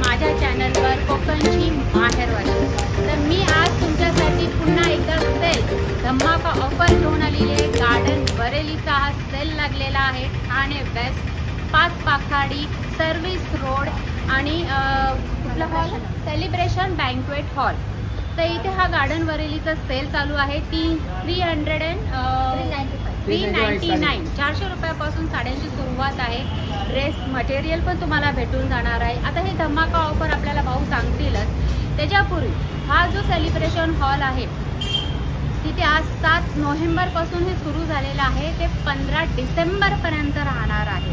माझ्या चॅनलवर कोकणची माहेरवाली। तर मी आज तुमच्यासाठी पुन्हा एकदा सेल धमाका ऑफर घेऊन आलेली आहे। गार्डन बरेलीचा हा सेल लागलेला आहे। ठाणे वेस्ट 5 पाखाडी सर्व्हिस रोड आणि कुठला हॉल सेलिब्रेशन बँक्वेट हॉल। तर इथे हा गार्डन बरेलीचा सेल चालू आहे। 399 400 रुपयापासून साड्यांची सुरुवात आहे। ड्रेस मटेरियल पण तुम्हाला भेटून जाणार आहे। आता हे धमाका ऑफर आपल्याला भाऊ सांगतीलच। त्याच्यापूर्वी हा जो सेलिब्रेशन हॉल आहे तिथे आज 7 नोव्हेंबर पासून हे सुरू झालेला आहे ते 15 डिसेंबर पर्यंत राहणार आहे।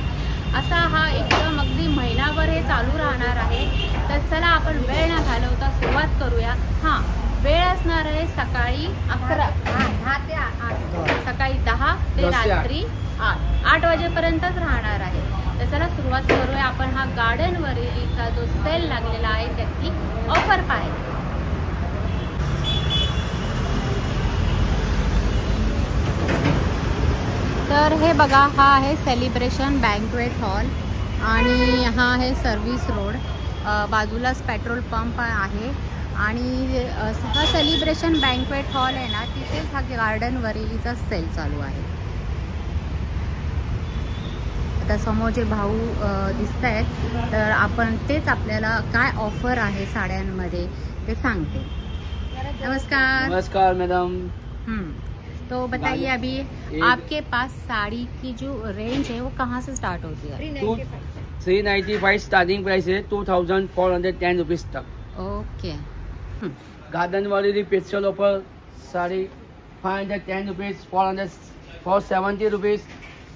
असा हा एकदम अगदी महिनाभर हे चालू राहणार आहे। तर चला आपण वेळ न घालवता सुरुवात करूया। हां, वेळ असणार आहे सकाळी 11 ते 8 सकाळी 10 ते रात्री 8 वाजेपर्यंतच राहणार आहे। तर चला सुरुवात करूया आपण हा गार्डन बरेलीचा जो सेल लागलेला आहे त्याची ऑफर पाहायला। तर हे बघा, हा आहे सेलिब्रेशन बँक्वेट हॉल आणि हा आहे सर्व्हिस रोड। बाजूलाच पेट्रोल पंप आहे आणि हा सेलिब्रेशन बँक्वेट हॉल आहे ना, तिथेच हा गार्डन बरेलीचा सेल चालू आहे। आता समोर जे भाऊ दिसत आहेत तर आपण तेच आपल्याला काय ऑफर आहे साड्यांमध्ये ते सांगते। नमस्कार। नमस्कार मैडम। तो बताइए अभी आपके पास साड़ी की जो रेंज है वो कहाँ से स्टार्ट होती है? 395 स्टार्टिंग प्राइस है 2410 रुपीज तक। ओके। गार्डन वाली special offer sari 510 rupees, 470 rupees,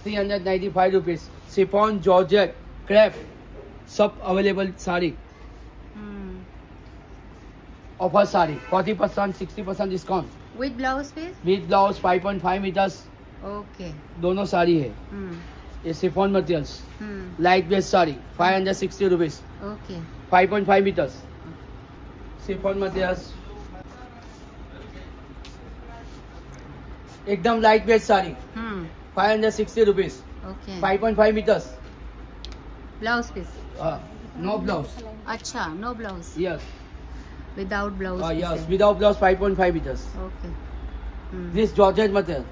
395 rupees. Chiffon, georgette, crepe सब available sari. Offer sari 40% 60% discount with blouse piece. With blouse 5.5 metres. Okay. दोनों साड़ी है। ये chiffon materials light weight sari 560 rupees. Okay. 5.5 metres chiffon materials एकदम light weight sari 560 rupees. Okay. 5.5 metres blouse piece. No blouse. अच्छा, no blouse. Yes, without blouse. yes, without blouse 5.5 meters. Okay. This Georgette material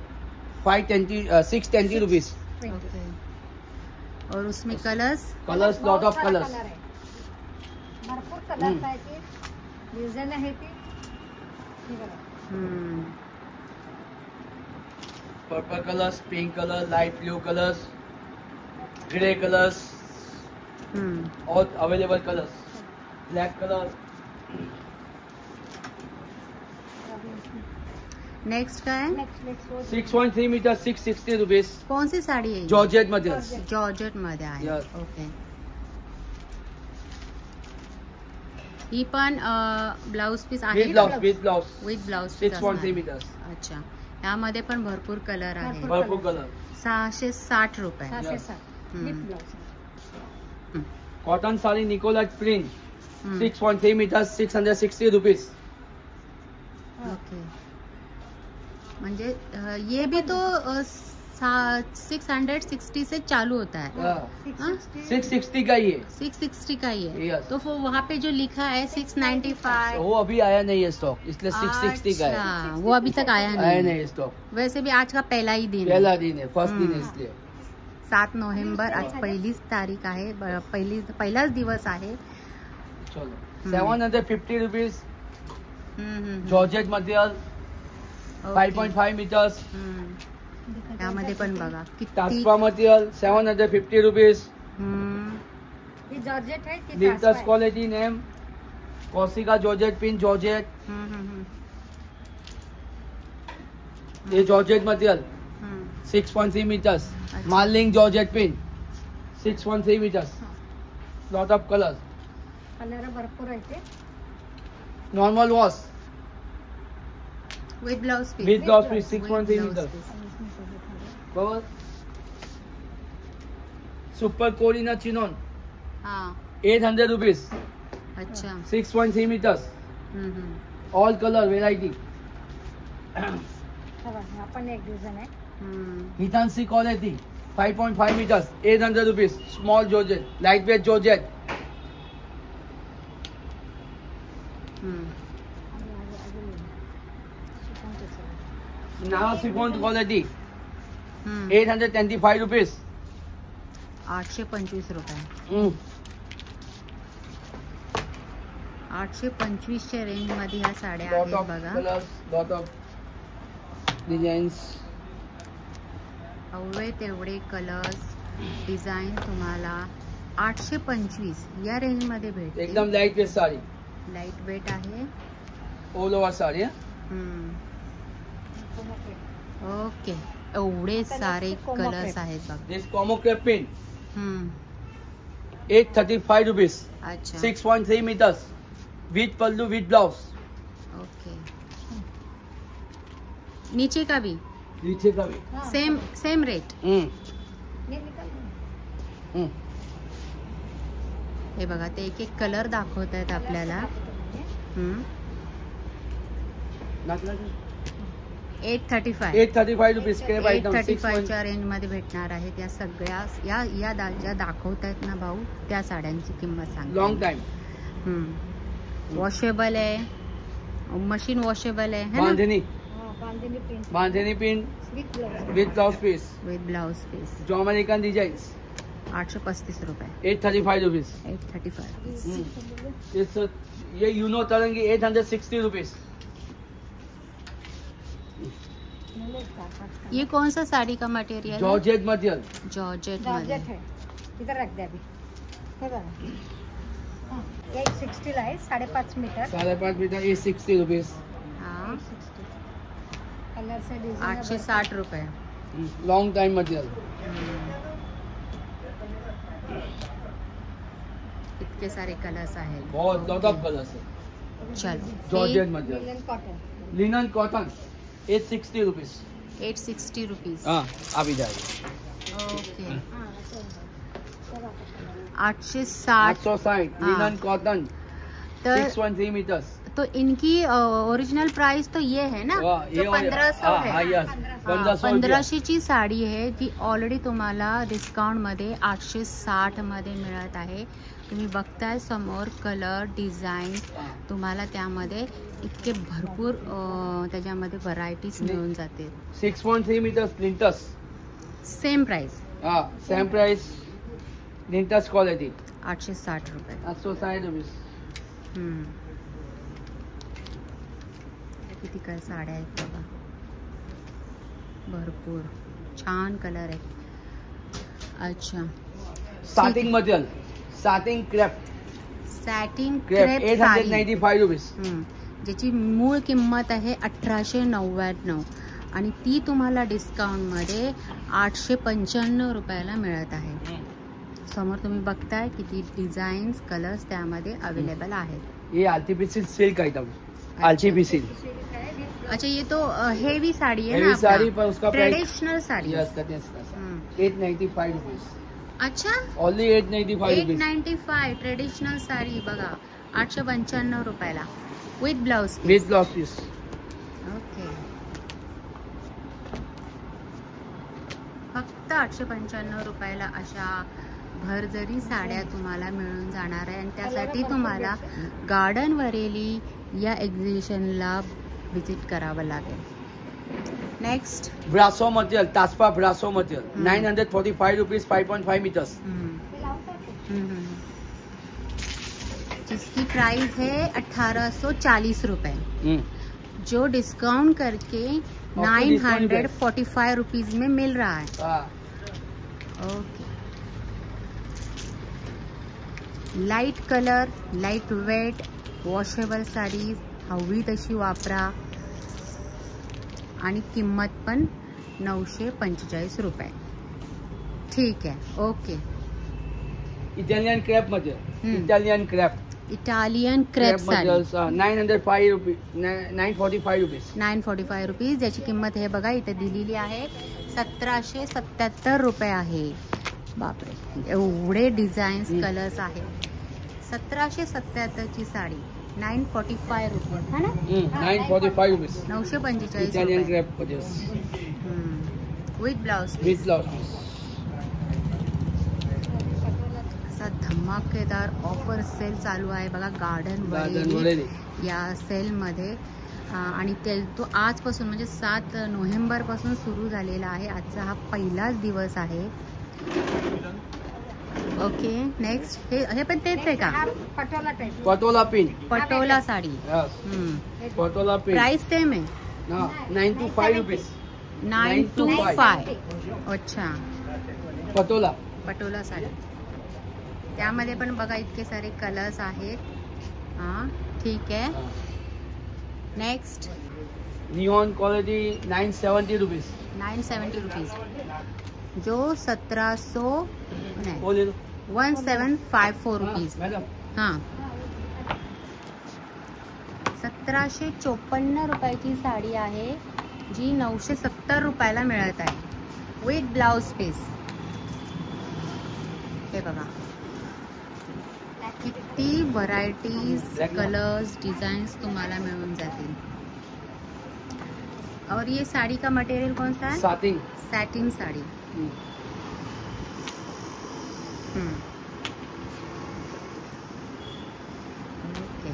620 rupees. Okay. और उसमें colours lot of colors. भरपूर colours आहे ते design आहे ती। Purple colors, pink color, light blue colors, grey colors, all available colors. Black color. Next का है? 6.3 metre 660 rupees. कौन C sari है? Georgette materials. जॉर्जेट मध्ये आहे। Yes. ओके। ही पण ब्लाउज पीस आहे? विद ब्लाउज 6.3 मीटर्स। अच्छा, यामध्ये पण भरपूर कलर आहे। भरपूर कलर 660 रुपये। 660 विथ ब्लाउज। कॉटन साड़ी निकोलट प्रिंट 6.3 मीटर्स 660 रुपीज। ओके। म्हणजे ये भी तो 660 से चालू होता है। 660 का ही है। 660 का ही है। Yes. तो वहाँ पे जो लिखा है 695 वो अभी आया नहीं है स्टॉक, इसलिए 660 का है। अच्छा, वो अभी तक आया नहीं है स्टॉक। वैसे भी आज का पहला ही दिन पहला दिन है, फर्स्ट दिन है इसलिए। 7 नोव्हेंबर आज पहिलीच तारीख आहे। पहिलाच दिवस आहे। चलो 750 रुपीज जॉर्जेट मटेरियल 5.5 मीटर्स। यामध्ये पण बघा किती टास्पा मटेरियल 750 रुपीज। ही जॉर्जेट आहे ती लिंटस क्वालिटी नेम कॉसिका जॉर्जेट पिन जॉर्जेट। ये जॉर्जेट मटेरियल 6.3 मीटर्स। मार्लिंग जॉर्जेट पिन 6.3 metres. Lot of colours. Colour भरपूर आहे ते। Normal wash with blouse piece. With blouse piece 6.3 metres. Cover super कोरिना चिनॉन 800 रुपीज। अच्छा। 6.3 मीटर्स ऑल कलर वेरायटी। आपण एक डिझाइन आहे हितांसी quality 5.5 meters, 800 rupees. Small Georgette, lightweight Georgette. Now chiffon quality. 825 rupees. 825 रुपये. 825च्या range मध्ये ह्या साड्या Lot आहेत of बघा. colors, lot of designs. हवे तेवढे कलर्स डिझाईन तुम्हाला 825 या रेंज मध्ये भेटते. एकदम light weight sari. Light weight आहे. All over sari. ओके. एवढे सारे कलर्स आहेत बघा. This combo crepe pin. 835 rupees. अच्छा. 6.3 meters. With pallu with blouse. Okay. नीचे का भी नीचे का भी. Same rate. हे बघा ते एक एक कलर दाखवत आहेत आपल्याला. 835 rupees crepe item. 835च्या रेंज मध्ये भेटणार आहेत या सगळ्या ज्या दाखवत आहेत ना भाऊ त्या साड्यांची किंमत सांग. Long time. वॉशेबल आहे. मशीन वॉशेबल आहे है ना. बांधनी पिन with blouse piece. With blouse piece. जो अमेरिकन डिजाइन्स. 835 रुपये. 835 rupees. 835. ये यूनो तरंगी 860 rupees. ये कौन सा साड़ी का material? Georgette material. Georgette georgette मध्ये. है. इधर रख दे अभी. हे बघा. 860 ला आहे 5.5 मीटर. 5.5 metre 860 rupees. हा. 860 कलर से डिझाइन. 860 रुपये. Long time material. इतके सारे कलर्स आहेत. बहुत लॉट ऑफ कलर्स है. चलो. Georgette material. Linen cotton. Linen cotton 860 rupees. 860 rupees. हाँ अभी जाएगी. ओके. 860. 860 लिनन कॉटन तर 6.3 meters. तो इनकी ओरिजिनल प्राइस तो ये है ना जो 1500 है. 1500 ची साडी आहे ती ऑलरेडी तुम्हाला डिस्काउंट मध्ये 860 मध्ये मिळत आहे. तुम्ही बघताय समोर कलर डिझाईन तुम्हाला त्यामध्ये इतके भरपूर त्याच्यामध्ये व्हरायटीज मिळून जाते. 6.3 meters linters. Same price. हाँ सेम प्राइस. linters quality 860 रुपये. 860 rupees. किती काय साड्या आहेत बघा. भरपूर छान कलर आहे. अच्छा. Satin material. Satin crepe. Satin Crepe crepe 895 rupees. ज्याची मूळ किंमत आहे 1899 आणि ती तुम्हाला डिस्काउंट मध्ये 895 रुपयाला मिळत आहे. समोर तुम्ही बघताय किती डिझाईन्स कलर्स त्यामध्ये अवेलेबल आहेत. ये आर्टिफिशियल सिल्क आइटम. आर्टिफिशियल. अच्छा ये तो हेवी साड़ी है हेवी ना. साड़ी पर उसका price. Traditional sari. Yes 895 rupees. अच्छा. Only 895 rupees. 895 ट्रेडिशनल साडी बघा 895 रुपयाला with blouse. With blouse piece. Okay. फक्त 895 रुपयाला अशा भरजरी साड्या तुम्हाला मिळून जाणार आहे आणि त्यासाठी तुम्हाला गार्डन वरेली या एक्झिबिशनला व्हिजिट करावं लागेल. नेक्स्ट ब्रासो मटेरियल. तासपा ब्रासो मटेरियल 945 rupees 5.5 meters. जिसकी प्राइस है 1840 रुपए जो डिस्काउंट करके 945 रुपीज में मिल रहा है. Okay. Light colour light weight washable sari हवी तशी वापरा आणि किंमत पण 945 रुपये. ठीक आहे. Okay. Italian crepe material. Italian crepe. Italian crepe sari 905 rupees 945 rupees. 945 rupees. ज्याची किंमत हे बघा इथे दिलेली आहे 1777 रुपये आहे. बापरे एवढे डिझाईन्स कलर्स आहेत. 1777 ची साडी 945 रुपये है ना. 945 rupees. 945 इटालियन रुपये crepe material. With blouse. With blouse piece. असा धमाकेदार ऑफर सेल चालू आहे बघा गार्डन गार्डन वरेली या सेलमध्ये. आणि तो आजपासून म्हणजे 7 नोव्हेंबर पासून सुरू झालेला आहे. आजचा हा पहिलाच दिवस आहे. ओके नेक्स्ट हे पण तेच आहे का? Patola type. Patola pin. Patola sari. Patola pin. Price same आहे. 9 to 5 रुपीज. 9 to 5. अच्छा. पटोला. पटोला साडी. त्यामध्ये पण बघा इतके सारे कलर्स आहेत. हा ठीक आहे. Next neon quality 970 rupees. 970 rupees जो 1700 नहीं वो ले लो. 1754 रुपीज. मॅडम हाँ 1754 रुपयाची साडी आहे जी 970 रुपयाला मिळत आहे विथ ब्लाउज पीस. हे बघा किती व्हरायटीज कलर्स डिजाइन्स तुम्हाला मिळून जातील. और ये साड़ी का मटेरियल कौन सा है? साटिन. सॅटिन साडी. ओके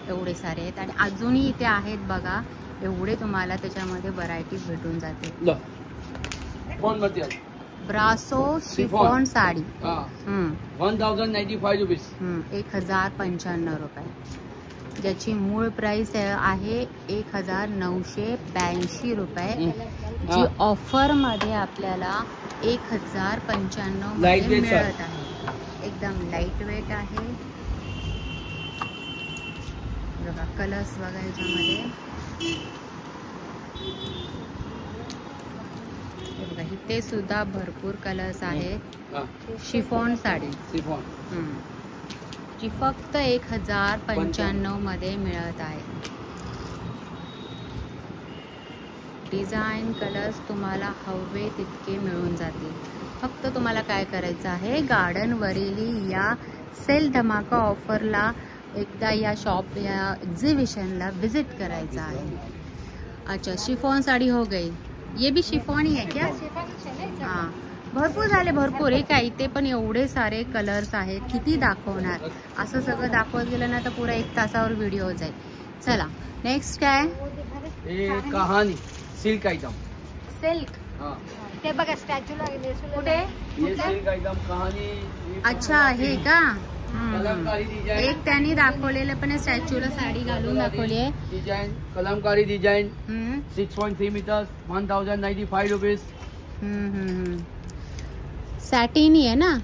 एवढे सारे आहेत आणि अजूनही इथे आहेत बघा. एवढे तुम्हाला त्याच्यामध्ये व्हरायटीज भेटून जातील. लो कौन मटेरियल? ब्रासो शिफॉन साडी. 1095 रुपीज. 1095 रुपये ज्याची मूळ प्राइस आहे 1982 रुपये जी ऑफर मध्ये आपल्याला 1095 मध्ये मिळत आहे. एकदम लाईट वेट आहे बघा. कलर्स बघा याच्यामध्ये बघा इथे सुद्धा भरपूर कलर्स आहेत. शिफॉन साडी. शिफॉन जी फक्त 1095 मध्ये मिळत आहे. डिझाईन कलर्स तुम्हाला हवे तितके मिळून जातील. फक्त तुम्हाला काय करायचं आहे गार्डन वरेली या सेल धमाका ऑफरला एकदा या शॉप या एक्झिबिशनला विजिट करायचं आहे. अच्छा शिफॉन साडी हो गई. ये भी शिफॉन ही है क्या? हाँ भरपूर झाले भरपूर. हे काय इथे पण एवढे सारे कलर्स आहेत किती दाखवणार. असं सगळं दाखवत गेलं ना तर पुरा 1 तासावर व्हिडिओ जाईल. चला नेक्स्ट काय? कहानी सिल्क आइटम. सिल्क. ते बघा स्टॅच्यूला कुठे? ये सिल्क आइटम कहानी. अच्छा हे का? कलमकारी डिजाइन. एक त्यांनी दाखवलेलं पण स्टॅच्यूला साडी घालून दाखवली आहे. Design Kalamkari design 6.3 metre 1095 rupees. Satin ही है ना?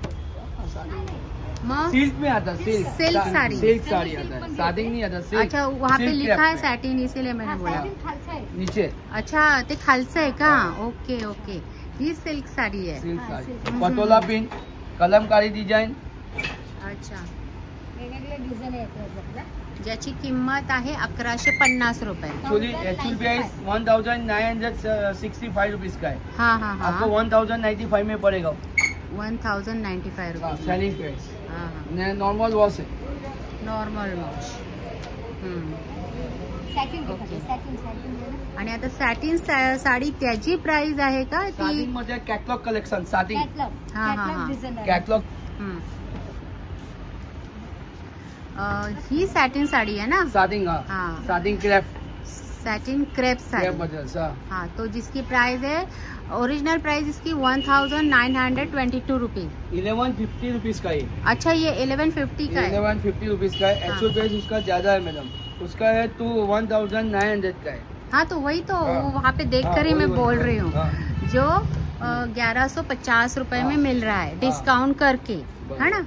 सिल्क में आता है. सिल्क साड़ी. सिल्क साड़ी आता है. साटिन नहीं आता. सिल्क. अच्छा वहाँ पे लिखा है सैटिन इसीलिए मैंने बोला. नीचे. अच्छा ते खालचं आहे का? ओके ओके ही सिल्क साडी आहे. Silk sari. Patola pin Kalamkari design. अच्छा वेगवेगळे डिझाईन आहेत ज्याची किंमत आहे 1150 रुपये. एक्चुअली प्राइस 1965 रुपीज का है. हाँ हाँ हाँ आपको 1095 में पड़ेगा. 1095 रुपये सेलिंग प्राइस. हाँ हाँ नॉर्मल वॉश है. Normal wash. Satin okay. Satin आणि आता सॅटिन साडी त्याची प्राइस आहे का ती? साटिन मध्ये कॅटलॉग कलेक्शन. Satin catalogue. हाँ, हाँ, हाँ. Design catalogue. ही सॅटिन साड़ी है ना? साटिन. हाँ हाँ. Satin crepe. Satin crepe sari. हाँ तो जिसकी प्राइस है ओरिजिनल प्राइस इसकी 1922 रुपीज. 1150 रुपीज का है. अच्छा ये 1150 का है. 1150 रुपीज का है. एक्चुअल प्राइस उसका ज्यादा है मैडम. उसका है तो 1900 का है. हाँ तो वही तो हाँ. वहाँ पे देख कर ही मैं बोल रही हूँ हाँ. जो 1150 रुपए में मिल रहा है डिस्काउंट करके है ना.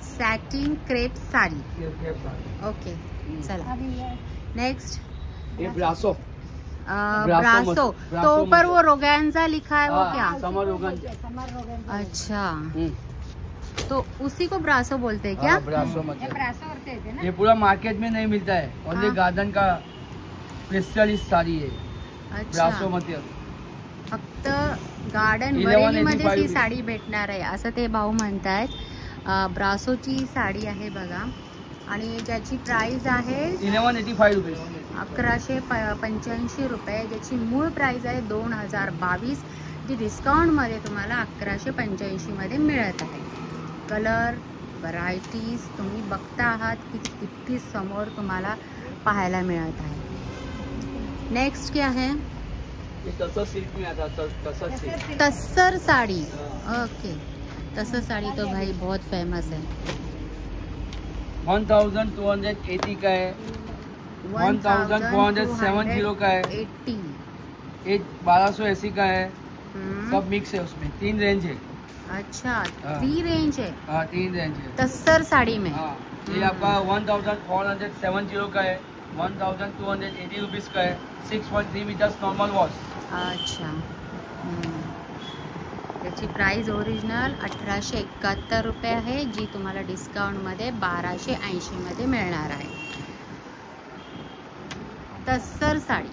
Satin crepe sari. ओके चला नेक्स्ट. ये ब्रासो. ब्रासो तो ऊपर वो रोगैंजा लिखा है वो क्या? समर रोगन. अच्छा तो उसी को ब्रासो बोलते हैं क्या? ब्रासो मतलब ब्रासोवरती येते ना. ये पूरा मार्केट में नहीं मिलता है. ओनली हाँ. गार्डन का स्पेशलिस्ट साड़ी है. ब्रासो अच्छा मतलब फक्त गार्डन 1185 वरेली मध्येच ही साडी भेटणार आहे असं ते भाऊ म्हणतायत. ब्रासोची साडी आहे बघा आणि ज्याची प्राइस आहे 1185 रुपीज. 1185 रुपये ज्याची मूळ प्राइस आहे 2022 जी डिस्काउंटमध्ये तुम्हाला 1185 मध्ये मिळत आहे. कलर व्हरायटीज तुम्ही बघता आहात की किती समोर तुम्हाला पाहायला मिळत आहे. नेक्स्ट क्या है? ये तसर सिल्क में आता है, तसर सिल्क. तस्सर साड़ी. ओके, तस्सर साड़ी तो भाई बहुत फेमस है. 1280 का है, 1470 का है, 80. एक 1280 का है. सब मिक्स है, उसमें 3 रेंज है. अच्छा, हाँ. 3 रेंज है 3 रेंज है. तस्सर साड़ी में. हाँ, ये आपका 1470 का है, 1280 रुपीज का है. 6.3 मीटर्स नॉर्मल वॉश. अच्छा. त्याची प्राइस ओरिजिनल 1871 रुपये आहे, जी तुम्हाला डिस्काउंटमध्ये 1280 मध्ये मिळणार आहे. तस्सर साडी.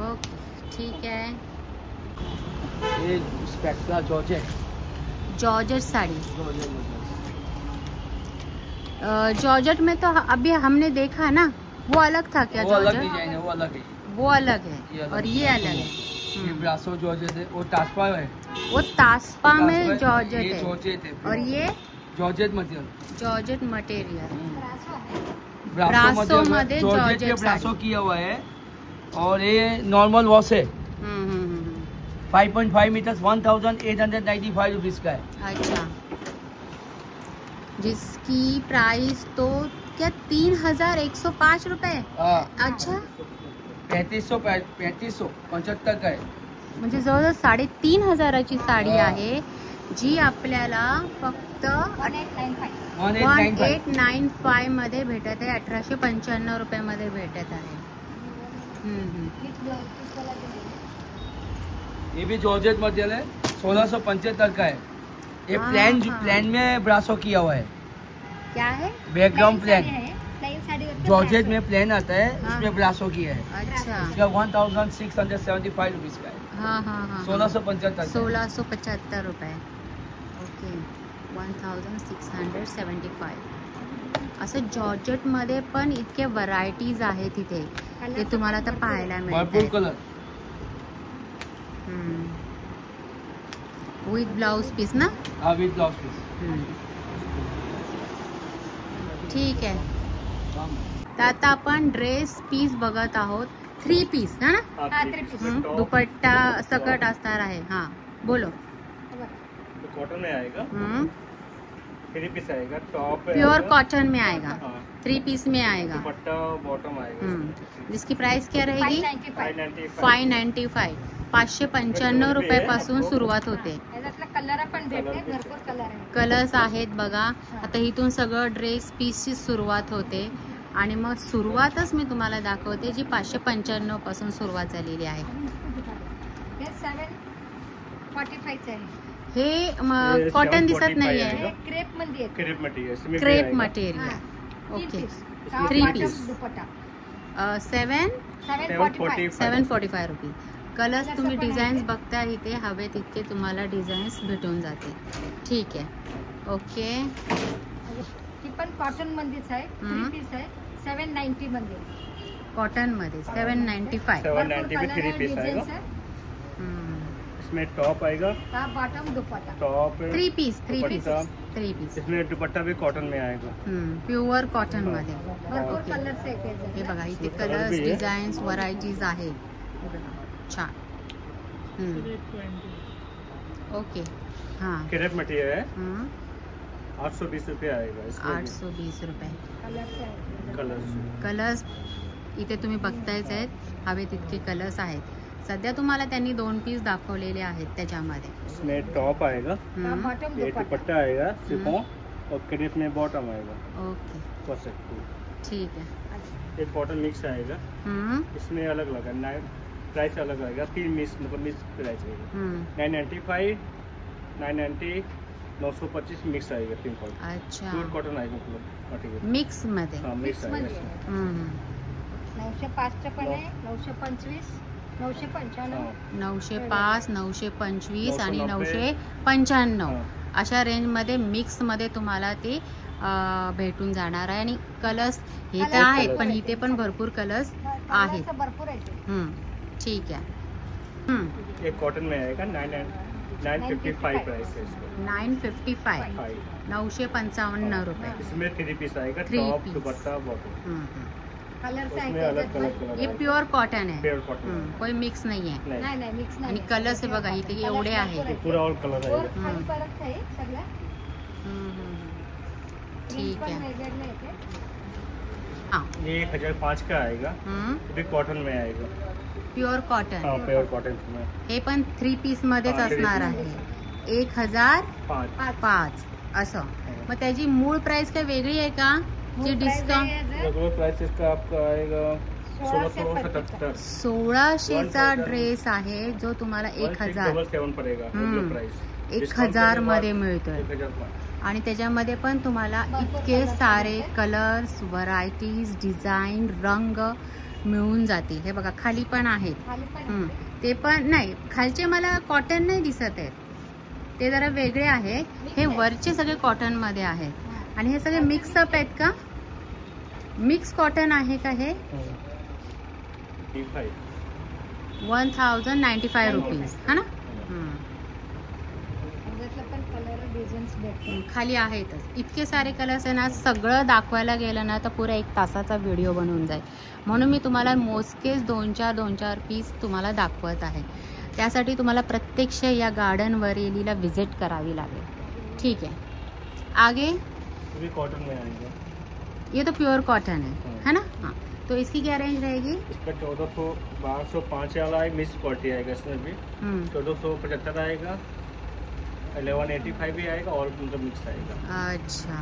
ओके, ठीक है. ये spectra georgette. Georgette sari. Georgette में तो अभी हमने देखा ना, वो अलग था क्या? वो अलग जॉर्जेट डिजाइन है, वो अलग है. वो अलग है ये अलग और ये अलग है. ये ब्रासो जॉर्जेट है, वो टास्पा है. वो तासपा में टास्पा है, जॉर्जेट ये है जॉर्जेट है. और ये georgette material. Georgette material. Brasso मध्ये जॉर्जेट के जॉर्जेट ब्रासो साड़ी. किया हुआ है. और ये नॉर्मल वॉश है. 5.5 मीटर्स 1895 रुपीज का है. अच्छा, जिसकी प्राइस तो क्या 3105 रुपये. अच्छा, 3575 का आहे. म्हणजे जवळजवळ 3500ची साडी आहे, जी आपल्याला फक्त 1895. 1895 मध्ये भेटत आहे. 1895 रुपयामध्ये भेटत आहे. ये भी जॉर्जेट मटेरियल है, 1675 का है. ये हाँ, हाँ. प्लान में ब्रासो किया हुआ है. क्या है? बैकग्राउंड प्लान प्लेन साड़ी होती है, जॉर्जेट ब्रासो. में प्लान आता है, हाँ. इसमें ब्रासो किया है. अच्छा. इसका 1675 रुपीज का है. हाँ हाँ हाँ. 1675. 1675 रुपये. ओके, 1675. असं जॉर्जेटमध्ये पण इतके व्हरायटीज आहेत तिथे, ते तुम्हाला आता पाहायला भरपूर मिळतात. कलर. विथ ब्लाउज पीस ना. हा, विथ ब्लाउज पीस. ठीक आहे. तर आता आपण ड्रेस पीस बघत आहोत. 3 पीस है ना. हाँ, 3 पीस. दुपट्टा सकट असणार आहे. हाँ, बोलो. कॉटन में आएगा, 3 पीस आएगा. टॉप प्योर कॉटन में आएगा. हाँ. 3 पीस में आएगा. दुपट्टा बॉटम आएगा. जिसकी प्राइस क्या रहेगी? 595. 595. 595 रुपयापासून सुरुवात होते. याच्यातला कलर पण भेटते, भरपूर कलर आहे. कलर्स आहेत बघा. आता इथून सगळं ड्रेस पीसची सुरुवात होते आणि मग सुरुवातच मी तुम्हाला दाखवते, जी 595 पासून सुरुवात झालेली आहे. हे 745 आहे. हे कॉटन दिसत नाहीये. हे क्रेप मध्ये येते. क्रेप मटेरियल, इसमें भी क्रेप आएगा. मटेरियल. तीन okay. Piece. 3 bottom, piece. Dupatta 745 745. रुपये. कलर्स तुम्ही डिझाईन्स बघता इथे, हवे तितके तुम्हाला डिझाईन्स भेटून जाते. ठीक आहे. ओके. ही पण कॉटन मध्येच आहे. 3 पीस आहे. 790 मध्ये. कॉटन मध्ये 795. 790 में 3 पीस आएगा. इसमें टॉप आएगा, हा bottom, dupatta. Top 3 piece. 3 piece. Dupatta. 3 piece. इसमें दुपट्टा भी कॉटन में आएगा. प्युअर कॉटन मध्ये. भरपूर ओके. कलर्स आहेत हे याच्यात. बघा इथे कलर कलर्स, भी आहे. डिझाईन्स, व्हरायटीज आहेत. छान. ओके. हाँ. क्रेप मटेरियल है, 820 रुपये आएगा. इसमें 820 रुपये. कलर्स आहेत. कलर्स. कलर्स इथे तुम्ही बघतायच आहेत, हवे तितके कलर्स आहेत. सध्या तुम्हाला त्यांनी 2 पीस दाखवलेले आहेत त्याच्यामध्ये. इसमें टॉप आएगा, हा बॉटम, ये दुपट्टा. दुपट्टा आएगा शिफॉन, और क्रेप में बॉटम आएगा. Okay, perfect. ठीक आहे. ये कॉटन मिक्स आएगा. इसमें अलग अलग है, प्राइस अलग आएगा. 3 मिक्स प्राइस आएगा. 995, 990, 925 मिक्स आएगा. 3 कॉटन. अच्छा, प्योर कॉटन आएगा मटेरियल. मिक्स मध्ये. हाँ, मिक्स आएगा. मध्ये आहे. 905 चं पण आहे. 925, 995. हाँ. 905, 925 आणि 990. 995 हाँ. अशा रेंजमध्ये मिक्समध्ये तुम्हाला ते भेटून जाणार आहे. आणि कलर्स हे तर आहेत, पण इथे पण भरपूर कलर्स आहे. कलर भरपूर आहे ते. ठीक आहे. एक कॉटन में आएगा 955 प्राइस है इसका. 955 955 रुपये. इसमें 3 पीस आएगा, 3 टॉप पीस. दुपट्टा बॉटम. कलर्स उसमें आहेत अलग त्याच्यात कलर हे प्युअर कॉटन आहे. Pure cotton. कोई मिक्स नाही आहे. पण. नाही नाही मिक्स नाही. आणि कलर्स हे बघा इथे एवढे आहे. पूरा ऑल कलर वर आएगा. खाली परत आहे सगळ्या. ठीक पण आहे. वेगवेगळे आहेत ते. हाँ ये 1005 का आएगा. ये भी कॉटन में आएगा. Pure cotton. हाँ प्योर कॉटन में. हे पण 3 पीस मध्येच हा, 3 असणार piece आहे. 1005 5. असं. मग त्याची मूळ प्राइस काय वेगळी आहे का जी डिस्काउंट? रेगुलर प्राइस इसका आपका आएगा 1677. 1600चा ड्रेस आहे जो तुम्हाला 1000 पड़ेगा. रेगुलर प्राइस 1000 मध्ये मिळतोय. 1005. आणि त्याच्यामध्ये पण तुम्हाला इतके सारे कलर्स, व्हरायटीज, डिझाईन, रंग मिळून जातील. हे बघा खाली पण आहेत. खाली पण ते पण नाही, खालचे मला कॉटन नाही दिसत आहेत, ते जरा वेगळे आहे. हे वरचे सगळे कॉटन मध्ये आहेत आणि हे सगळे मिक्स अप आहेत का? मिक्स कॉटन आहे का हे? 1095 रुपीज है ना. त्याच्यातलं पण कलर डिझाईन्स भेटतील. खाली आहेतच इतके सारे कलर्स आहे ना. सगळं दाखवायला गेलं ना तर पुरा 1 तासाचा व्हिडिओ बनवून जाईल. म्हणून मी तुम्हाला मोजकेच 2-4 पीस तुम्हाला दाखवत आहे. त्यासाठी तुम्हाला प्रत्यक्ष या गार्डन वरेलीला विजिट करावी लागेल. ठीक है. आगे ये कॉटन में आएगा. ये तो प्योर कॉटन है ना. हाँ तो इसकी क्या रेंज रहेगी? इसका 1205 वाला है. मिक्स क्वालिटी आएगा इसमें भी. 1475 आएगा. 1185 भी आएगा और मतलब मिक्स आएगा. अच्छा.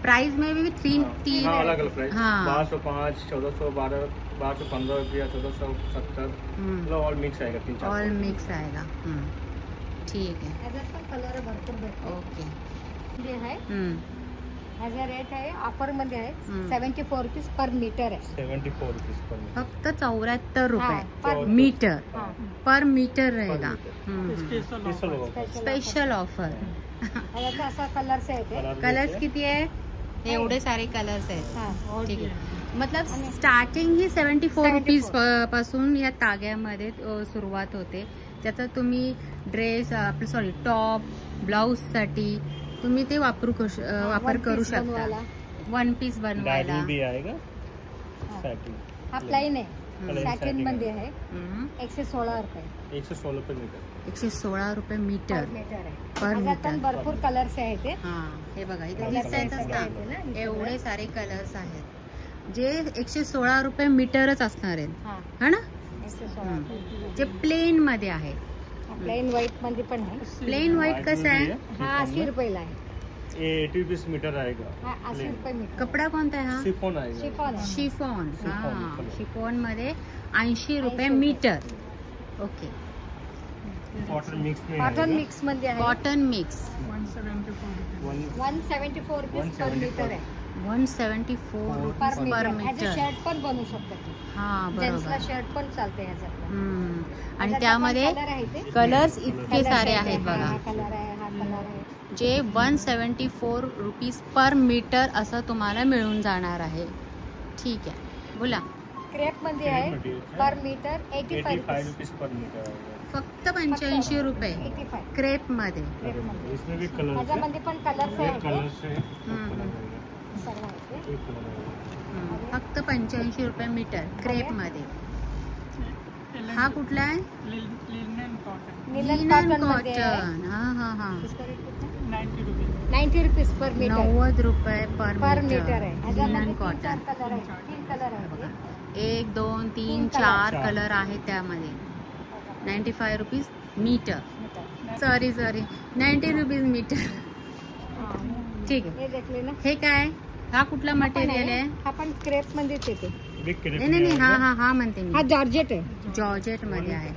प्राइस में भी 3 हाँ अलग अलग प्राइस. हाँ. 1205, 1412, 1215 रुपया, 1470 मतलब ऑल मिक्स आएगा. 3-4 ऑल मिक्स आएगा. ठीक है. त्याच्यात पण कलर भरपूर भेटतील. ओके. जे आहे ह्याचा रेट आहे ऑफर मध्ये आहे 74 रुपीज पर मीटर आहे. 74 रुपीज पर मीटर. फक्त 74 रुपये पर मीटर. हाँ. पर मीटर रहेगा. स्पेशल होगा. Special offer. ह्याचा असा कलर्स आहे ते. कलर्स किती आहे? एवढे सारे कलर्स आहेत. हा ठीक आहे. मतलब स्टार्टिंग ही 74 रुपीज पासून या ताग्यामध्ये सुरुवात होते. त्याचा तुम्ही ड्रेस टॉप ब्लाउज साठी तुम्ही ते वापर करू शकता. 1 पीस बनवायला. डायरी भी आएगा. सैटिन. हा प्लेन आहे. सॅटिन मध्ये आहे. 116 रुपये. 116 रुपये मीटर. 116 रुपये मीटर. मीटर आहे. पर ह्याच्यात पण मीटर. भरपूर कलर्स आहेत ते. हा हे बघा इथे Colours दिसतायतच आहेत ना. ना. एवढे सारे कलर्स आहेत जे 116 रुपये मीटरच असणार आहेत. हा है ना. 116. जे प्लेन मध्ये आहे. प्लेन व्हाईट मध्ये पण आहे. प्लेन व्हाईट कसं आहे? हा 80 रुपयाला आहे. ये 80 रुपीस मीटर आएगा. हा 80 रुपये मीटर. कपडा कोणता आहे हा? शिफॉन आएगा. शिफॉन आहे. शिफॉन. शिफॉन. हा शिफॉन मध्ये 80 रुपये 80 मीटर. ओके. कॉटन मिक्स में कॉटन आएगा. मिक्स मध्ये आहे. Cotton mix 174 rupees per metre आहे. 174 पर पर मीटर. ह्याचे मीटर. शर्ट पण बनवू शकतात. हा जेंट्सला बरोबर. शर्ट पण चालते ह्याच्यात. आणि त्यामध्ये कलर्स इतके सारे आहेत बघा. हा कलर आहे. हा कलर आहे. जे 174 रुपीज पर मीटर असं तुम्हाला मिळून जाणार आहे. ठीक आहे बोला. क्रेप मध्ये क्रेप आहे मध्ये पर मीटर 85 85 रुपीज. रुपीस पर मीटर आएगा. फक्त 85 रुपये 85 क्रेप मध्ये. क्रेप मध्ये. इसमें भी कलर है. ह्याच्यामध्ये पण कलर्स ये आहेत. कलर से सर्व आहेत ते. एक कलर आएगा. फक्त 85 रुपये मीटर क्रेप मध्ये. हा कुठला आहे? लिनन लिनन कॉटन मध्ये आहे. कॉटन. हा हा हा. 90 रुपीज पर मीटर. 90 रुपये पर पर मीटर मीटर. आहे. ह्याच्यामध्ये लिनन 3-4 कॉटन. कलर आहेत. 3 कलर आहेत. 1 2 3 तीन 4 कलर. कलर आहेत त्यामध्ये. 95 rupees metre. Sorry 90 rupees metre. ठीक आहे. हे देखले ना. हे काय? हा कुठला मटेरियल आहे? हा पण क्रेप मध्येच येते. बिग क्रेप नाही नाही हा हा हा म्हणते हा मी. जॉर्जेट आहे. जॉर्जेट मध्ये आहे.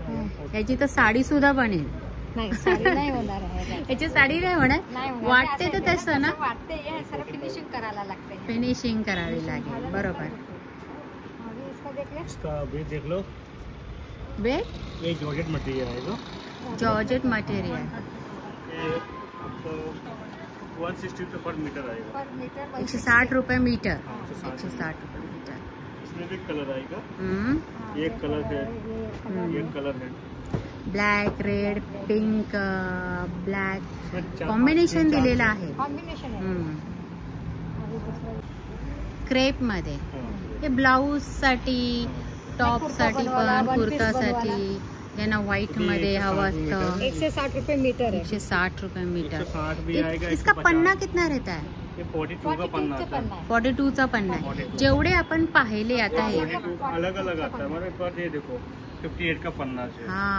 याची तर साडी सुद्धा बनेल. नाही साडी नाही होणार आहे. याची साडी नाही होणार. नाही होणार. वाटते असं तर आहे तसं ना. वाटते हे सर फिनिशिंग करायला लागते. फिनिशिंग करावी लागेल. बरोबर. अभी इसको देख ले. इसका भी देख लो. वे ये जॉर्जेट मटेरियल आएगा. Georgette material. ये आपको 160 रुपये पर मीटर आएगा. पर मीटर 160 रुपये मीटर. 160 160 रुपये मीटर. इसमें भी कलर आएगा। हम्म, ये कलर है, ये कलर है। ब्लॅक, रेड, पिंक, ब्लॅक इसमें कॉम्बिनेशन दिलेलं आहे. कॉम्बिनेशन आहे. क्रेप मध्ये हाँ, हे ब्लाऊज साठी, टॉप कुर्ता साठी बनवायला, पण, one piece कुर्तासाठी यांना व्हाईट मध्ये हवं असतं. 160 रुपये मीटर है. 160 रुपये मीटर. 160 भी आएगा। इसका 150 पन्ना कितना रहता है? ये 42 का पन्ना आता है। 42 चा पन्ना आहे. 42. जेवढे आपण पाहिले आता हे, 42 अलग अलग आता है हमारे पास। ये देखो 58 का पन्ना है। हा,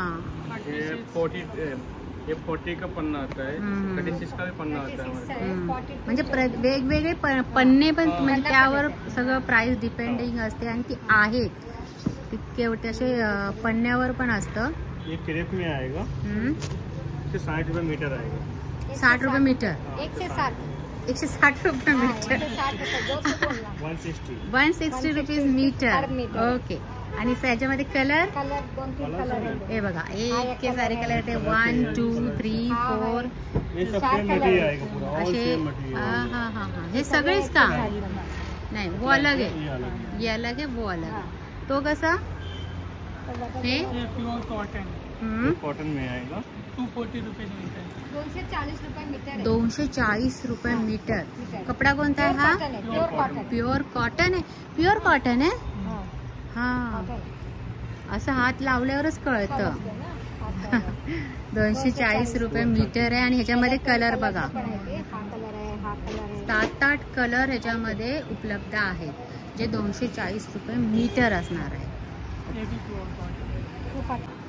ये 40 का पन्ना आता है। 36 का भी पन्ना आता है हमारे पास। म्हणजे वेगवेगळे पन्ने पण म्हणजे त्यावर सगळं प्राइस डिपेंडिंग असते आणि ती आहेत तितके तसे पन्न्यावर पण असतं. ये क्रेप में आएगा। ये 60 रुपये मीटर आएगा। 60 रुपये मीटर. 160. 160 रुपये मीटर. 160 रुपये. 160 160 रुपीज मीटर. पर मीटर. ओके. आणि त्याच्यामध्ये कलर कलर 2-3 कलर है. हे बघा इतके सारे कलर आहेत. 1 2 3 4 ये सब सेम मटेरियल आएगा पूरा। ऑल असे. सेम हा मटेरियल। हा हा हा, हे सगळेच का? नाही, वो अलग ये आहे. अलग है। ये अलग आहे, वो अलग आहे. तो कसा? हे प्योर कॉटन कॉटन में आएगा। 240 रुपये मीटर. 240 रुपये मीटर है. 240 रुपये मीटर. कपडा कोणता आहे हा? Pure cotton. प्युअर कॉटन आहे. प्युअर कॉटन आहे. हाँ, हा, कॉटन. असं हात लावल्यावरच कळतं. समजतं ना? 240 रुपये मीटर आहे आणि ह्याच्यामध्ये कलर बघा, हा कलर आहे, हा कलर आहे. 7-8 कलर ह्याच्यामध्ये उपलब्ध आहेत जे 240 रुपये मीटर असणार आहे. ये भी प्योर कॉटन.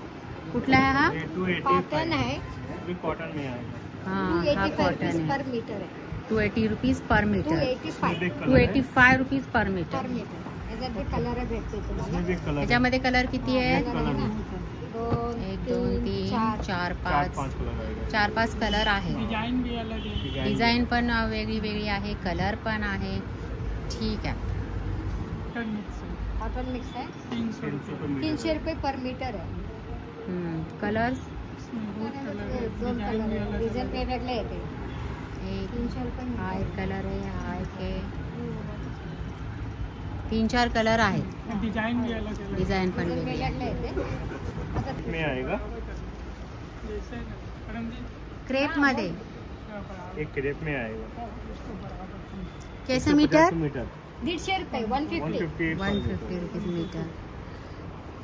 कुठला आहे हा? ये 285 कॉटन है. भी कॉटन में आएगा। हा 285 कॉटन रुपीज आहे. पर मीटर है. 280 rupees per metre. 285 285 rupees per per metre. Metre. याच्यात भी कलर भेटते तुम्हाला. इसमें भी कलर है। ह्याच्यामध्ये कलर किती आहे? कलर आहे ना? 1 2 3 4 5 4-5 कलर आएगा। 4-5 कलर आहे. डिजाइन भी अलग है. डिझाईन पण वेगळी वेगळी आहे, कलर पण आहे. ठीक आहे. कॉटन मिक्स है. कॉटन मिक्स है. 300 रुपये. 300 रुपये पर मीटर है. कलर्स इसमें बहुत कलर है. दोन डिजाइन कलर भी आहे. अलग डिझाईन है. वेगवेगळे येते. एक 300 रुपये हा मीटर. एक कलर आहे, हा एक आहे. 3-4 कलर आहेत. डिजाइन भी अलग अलग. डिझाईन पण डिझाईन वेगळी आहे. वेगवेगळे येते. आता में आएगा। जैसे मैडम जी क्रेप मध्ये एक क्रेप में आएगा। कैसे मीटर? मीटर 150 रुपये. 150. 150 रुपीज मीटर.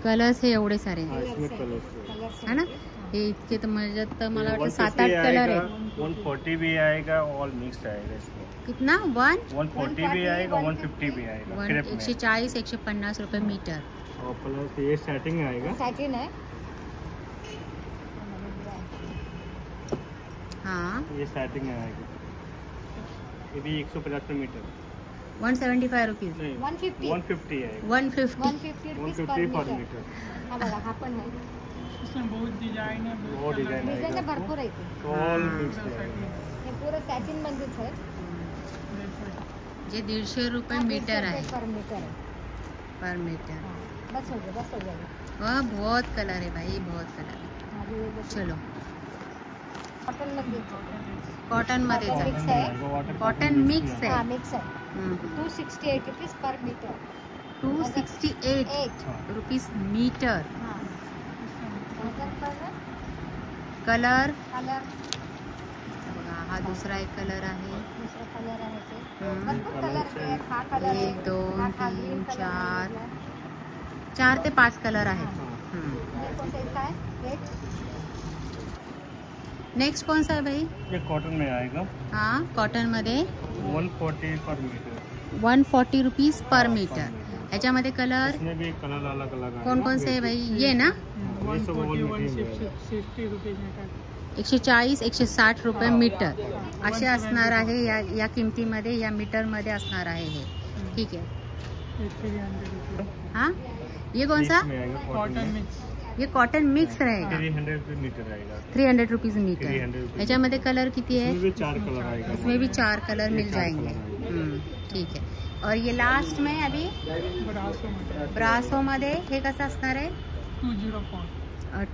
कलर्स हे एवढे सारे हाँ, आहेत. इसमें कलर्स है ना? हे इतके तर म्हणजे तर मला वाटतं 7-8 कलर आहेत. 140 भी आएगा। ऑल मिक्स आएगा इसमें। कितना? 140 भी आएगा, 150 भी आएगा क्रेप में। 140-150 रुपये मीटर. और प्लस ये सेटिंग आएगा। सॅटिन आहे. हाँ ये सेटिंग आएगा। ये भी 150 रुपये मीटर। 175 रुपीज. नहीं 150. 150 आएगा। 150. 150 रुपीज 150 पर पर मीटर. मीटर। हा बघा, हा पण आहे. इसमें बहुत डिजाइन है. बहुत डिजाइन है। डिझाईन भरपूर आहे ते. ऑल मिक्स आएगा। हे पुरं सॅटिन मध्येच आहे. जे 150 रुपये 150 मीटर रुपये आहे पर मीटर आहे. पर मीटर. हाँ, बस हो गया. वह बहुत कलर है भाई, बहुत कलर है. हाँ, ये बस. चलो कॉटन मध्येच आहे. कॉटन मध्येच कॉटन आहे. मिक्स आहे. कॉटन मिक्स हा आहे. मिक्स आहे. 268 rupees per metre. 268 8. Rupees metre. हाँ. नंतर कलर. Colour colour. बघा, हा दुसरा एक कलर आहे. दुसरा कलर आहे ते. हम्म. भरपूर कलर आहे. हा कलर आहे. 1 2 हा 3 green कलर 4 आहे. 4 ते 5 कलर आहेत. हे कोणतं आहे? काय? रेड. नेक्स्ट कौन सा है भाई? ये कॉटन में आएगा। हाँ कॉटन मध्ये 140 per metre. 140 rupees per metre. ह्याच्यामध्ये कलर इसमें भी कलर अलग अलग आएगा। कौन कौन से है भाई? ये ना 140 160 रुपये मीटर. 140-160 रुपये मीटर असे असणार आहे. या किमतीमध्ये, या मीटरमध्ये असणार आहे हे. ठीक आहे. ये 300 रुपये. हाँ ये कौन सा? में आएगा कॉटन मिक्स. ये कॉटन मिक्स रहेगा. 300 रुपये मीटर आएगा। 300 रुपीज मीटर. 300 रुपये। ह्याच्यामध्ये कलर किती इसमें है? भी 4 कलर आएगा। इसमें भी 4 कलर मिल 4 जाएंगे. कलर ठीक है. और ये लास्ट में अभी ब्रासो मीटर. ब्रासो मध्ये हे कसं असणार आहे? 204.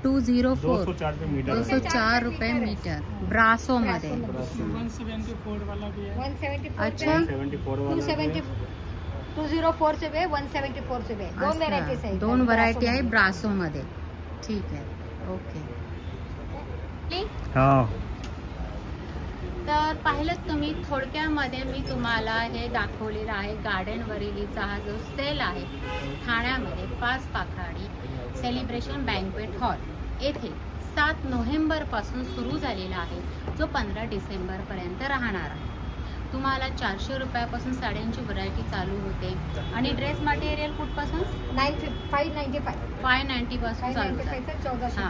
204 204 रुपये मीटर। 204 रुपये मीटर ब्रासो मध्ये. 174 वाला भी है. 174. अच्छा. 74 वाला 270. 204 से भी है, 174 से भी है. दोन व्हेरायटीज अच्छा, आहेत. दोन व्हरायटी आहे ब्रासो ब्रासो मध्ये. ठीक आहे, ओके. हाँ तर पाहिलं तुम्ही, थोडक्यामध्ये मी तुम्हाला हे दाखवलेलं आहे गार्डन वरिलीचा हा जो सेल आहे ठाण्यामध्ये 5 पाखाडी सेलिब्रेशन बँक्वेट हॉल येथे 7 नोव्हेंबर पासून सुरू झालेला आहे, जो 15 डिसेंबर पर्यंत राहणार आहे. तुम्हाला 400 रुपयापासून साड्यांची व्हरायटी चालू होते आणि ड्रेस मटेरियल कुठपासून 595 590 पासून चालू होतं. 1400 हा.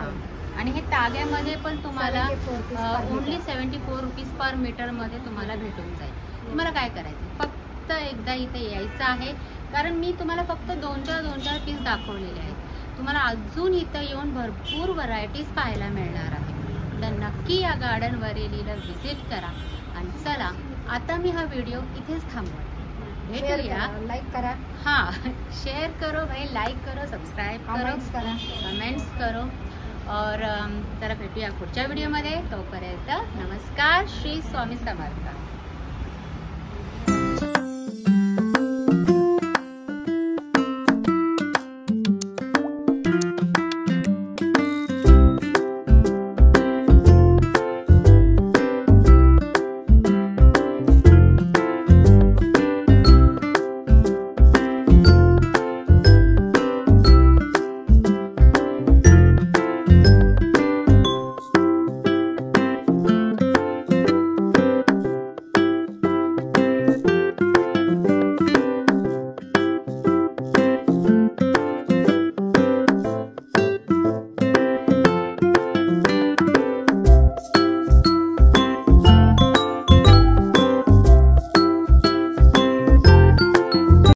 आणि हे ताग्यामध्ये पण तुम्हाला 74 rupees per only meter. 74 rupees per metre मध्ये तुम्हाला भेटून जाईल. तुम्हाला काय करायचं, फक्त एकदा इथे यायचं आहे, कारण मी तुम्हाला फक्त 2-4 पीस दाखवलेले आहेत. तुम्हाला अजून इथं येऊन भरपूर व्हरायटीज पाहायला मिळणार आहे. तर नक्की या गार्डन वरेलीला व्हिजिट करा. आणि चला आता मी हा व्हिडिओ इथेच थांबवते. भेटूया. लाईक करा, हा, शेयर करो भाई, लाइक करो, सब्सक्राइब करो, कमेंट्स करा. कमेंट्स करो. और जरा भेटूया पुढच्या व्हिडिओमध्ये. तोपर्यंत नमस्कार. श्री स्वामी समर्थ.